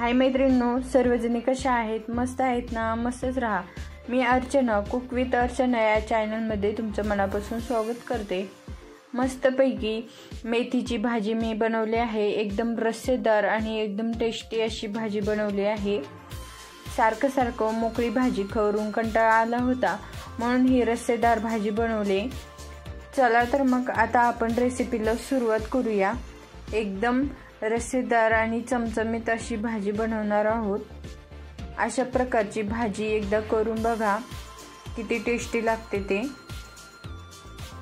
हाय मैत्रिणींनो, सर्वजणी कशा आहेत? मस्त आहेत ना? मस्तच राहा. मी अर्चना, कुक विथ अर्चना या चॅनलमध्ये तुमचं मनापासून स्वागत करते. मस्तपैकी मेथीची भाजी मी बनवली आहे. एकदम रस्सेदार आणि एकदम टेस्टी अशी भाजी बनवली आहे. सारखं मोकळी भाजी खाऊन कंटाळा आला होता, म्हणून ही रस्सेदार भाजी बनवली. चला तर मग आता आपण रेसिपीला सुरुवात करूया. एकदम रस्सेदार आणि चमचमीत अशी भाजी बनवणार आहोत. अशा प्रकारची भाजी एकदा करून बघा, किती टेस्टी लागते ते.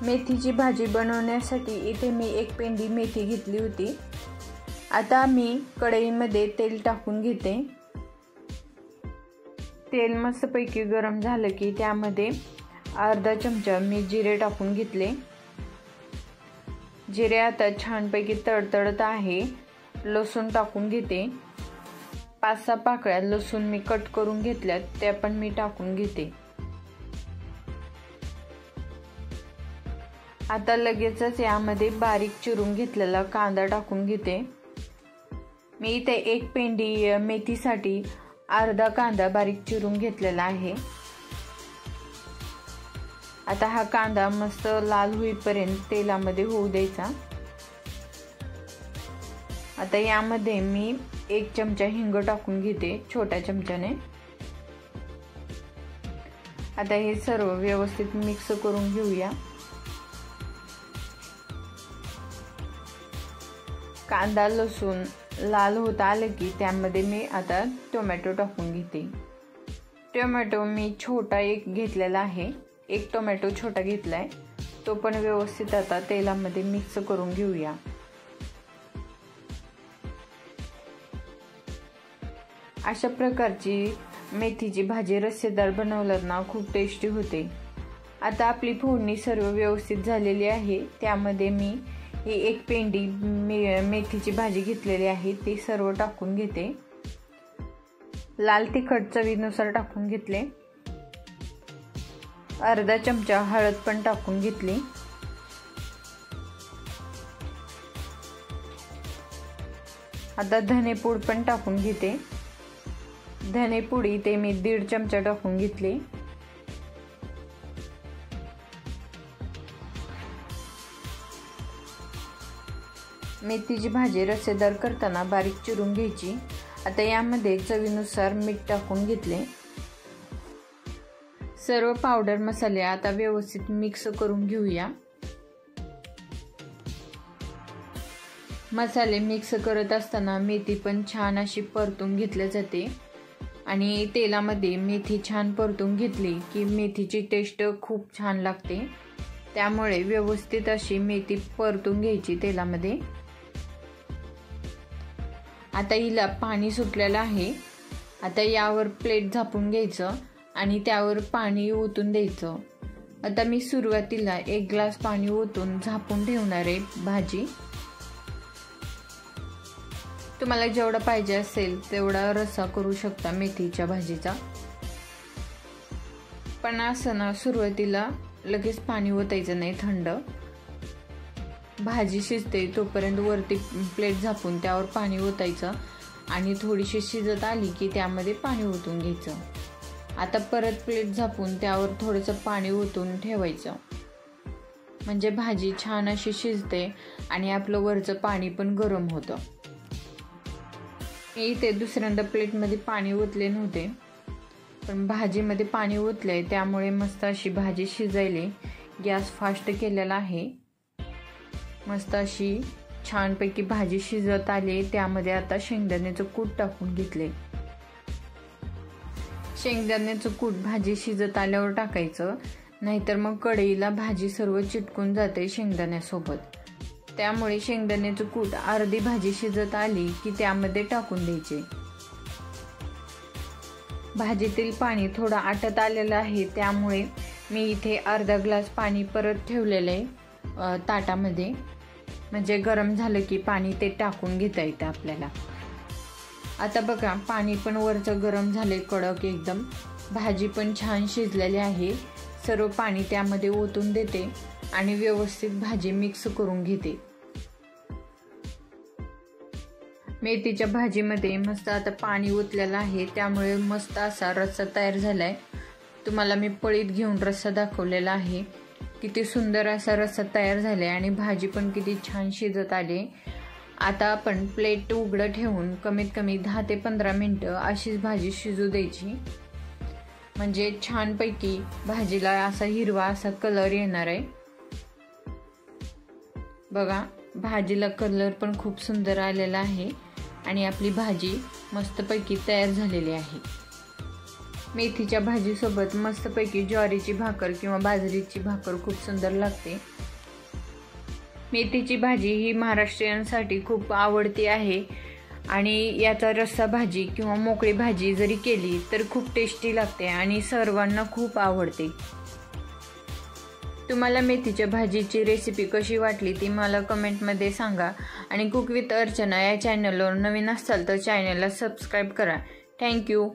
मेथीची भाजी बनवण्यासाठी इथे मी 1 पेंडी मेथी घेतली होती. आता मी कढईमध्ये तेल टाकून घेते. तेल मस्तपैकी गरम झालं की त्यामध्ये अर्धा चमचा मी जिरे टाकून घेतले. जिरे आता छानपैकी तडतडत आहे. लसूण टाकून घेते. 5-6 पाकळ्या लसूण मी कट करून घेतल्यात, त्या पण मी टाकून घेते. आता लगेचच यामध्ये बारीक चिरून घेतलेला कांदा टाकून घेते. मी इथे 1 पेंडी मेथीसाठी अर्धा कांदा बारीक चिरून घेतलेला आहे. आता हा कांदा मस्त लाल होईपर्यंत तेलामध्ये होऊ द्यायचा. आता यामध्ये मी 1 चमचा हिंग टाकून घेते, छोट्या चमच्याने. आता हे सर्व व्यवस्थित मिक्स करून घेऊया. कांदा लसूण लाल होत आलं की त्यामध्ये मी आता टोमॅटो टाकून घेते. टोमॅटो मी छोटा 1 घेतलेला आहे. 1 टोमॅटो छोटा घेतलाय, तो पण व्यवस्थित आता तेलामध्ये मिक्स करून घेऊया. अशा प्रकारची मेथीची भाजी रस्सेदार बनवलं ना, खूप टेस्टी होते. आता आपली फोडणी सर्व व्यवस्थित झालेली आहे. त्यामध्ये मी ही 1 पेंडी मेथीची भाजी घेतलेली आहे, ती सर्व टाकून घेते. लाल तिखट चवीनुसार टाकून घेतले. अर्धा चमचा हळद पण टाकून घेतली. आता धनेपूड पण टाकून घेते. धनेपूड इथे मी 1.5 चमचा टाकून घेतली. मेथीची भाजी रस्सेदार करताना बारीक चिरून घ्यायची. आता यामध्ये चवीनुसार मीठ टाकून घेतले. सर्व पावडर मसाले आता व्यवस्थित मिक्स करून घेऊया. मसाले मिक्स करत असताना मेथी पण छान अशी परतून घेतली जाते आणि तेलामध्ये मेथी छान परतून घेतली की मेथीची टेस्ट खूप छान लागते. त्यामुळे व्यवस्थित अशी मेथी परतून घ्यायची तेलामध्ये. आता हिला पाणी सुटलेलं आहे. आता यावर प्लेट झाकून घ्यायचं आणि त्यावर पाणी ओतून द्यायचं. आता मी सुरुवातीला 1 ग्लास पाणी ओतून झाकून ठेवणार आहे भाजी. तुम्हाला जेवढा पाहिजे असेल तेवढा रस्सा करू शकता मेथीच्या भाजीचा. पण असं ना, सुरुवातीला लगेच पाणी ओतायचं नाही. थंड भाजी शिजते तोपर्यंत वरती प्लेट झाकून त्यावर पाणी ओतायचं आणि थोडीशी शिजत आली की त्यामध्ये पाणी ओतून घ्यायचं. आता परत प्लेट झाकून त्यावर थोडंसं पाणी ओतून ठेवायचं, म्हणजे भाजी छान अशी शिजते आणि आपलं वरचं पाणी पण गरम होतं. मी इथे दुसऱ्यांदा प्लेटमध्ये पाणी ओतले नव्हते, पण भाजीमध्ये पाणी ओतलंय त्यामुळे मस्त अशी भाजी शिजायली. गॅस फास्ट केलेला आहे. मस्त अशी छानपैकी भाजी शिजत आली. त्यामध्ये आता शेंगदाण्याचं कूट टाकून घेतले. शेंगदाण्याचं कूट भाजी शिजत आल्यावर टाकायचं, नाहीतर मग कढईला भाजी सर्व चिटकून जाते शेंगदाण्यासोबत. त्यामुळे शेंगदाण्याचं कूट अर्धी भाजी शिजत आली की त्यामध्ये टाकून द्यायचे. भाजीतील पाणी थोडं आटत आलेलं आहे, त्यामुळे मी इथे अर्धा ग्लास पाणी परत ठेवलेलं आहे ताटामध्ये, म्हणजे गरम झालं की पाणी ते टाकून घेता येतं आपल्याला. आता बघा, पाणी पण वरचं गरम झाले कडक एकदम. भाजी पण छान शिजलेली आहे. सर्व पाणी त्यामध्ये ओतून देते आणि व्यवस्थित भाजी मिक्स करून घेते. मेथीच्या भाजीमध्ये मस्त आता पाणी ओतलेलं आहे, त्यामुळे मस्त असा रस्सा तयार झाला आहे। तुम्हाला मी पळीत घेऊन रस्सा दाखवलेला आहे। किती सुंदर असा रस्सा तयार झाला आहे आणि भाजी पण किती छान शिजत आली। आता आपण प्लेट उघडं ठेवून कमीत कमी 10 ते 15 मिनिटं अशीच भाजी शिजू द्यायची, म्हणजे छानपैकी भाजीला असा हिरवा असा कलर येणार आहे। बघा, भाजीला कलर पण खूप सुंदर आलेला आहे आणि आपली भाजी मस्तपैकी तयार झालेली आहे। मेथीच्या भाजीसोबत मस्तपैकी ज्वारीची भाकर किंवा बाजरीची भाकर खूप सुंदर लागते। मेथीची भाजी ही महाराष्ट्रीयांसाठी खूप आवडती आहे आणि याचा रस्सा भाजी किंवा मोकळी भाजी जरी केली तर खूप टेस्टी लागते आणि सर्वांना खूप आवडते। तुम्हाला मेथीच्या भाजीची रेसिपी कशी वाटली ती मला कमेंटमध्ये सांगा आणि कुक विथ अर्चना या चॅनलवर नवीन असाल तर चॅनलला सबस्क्राईब करा। थँक्यू।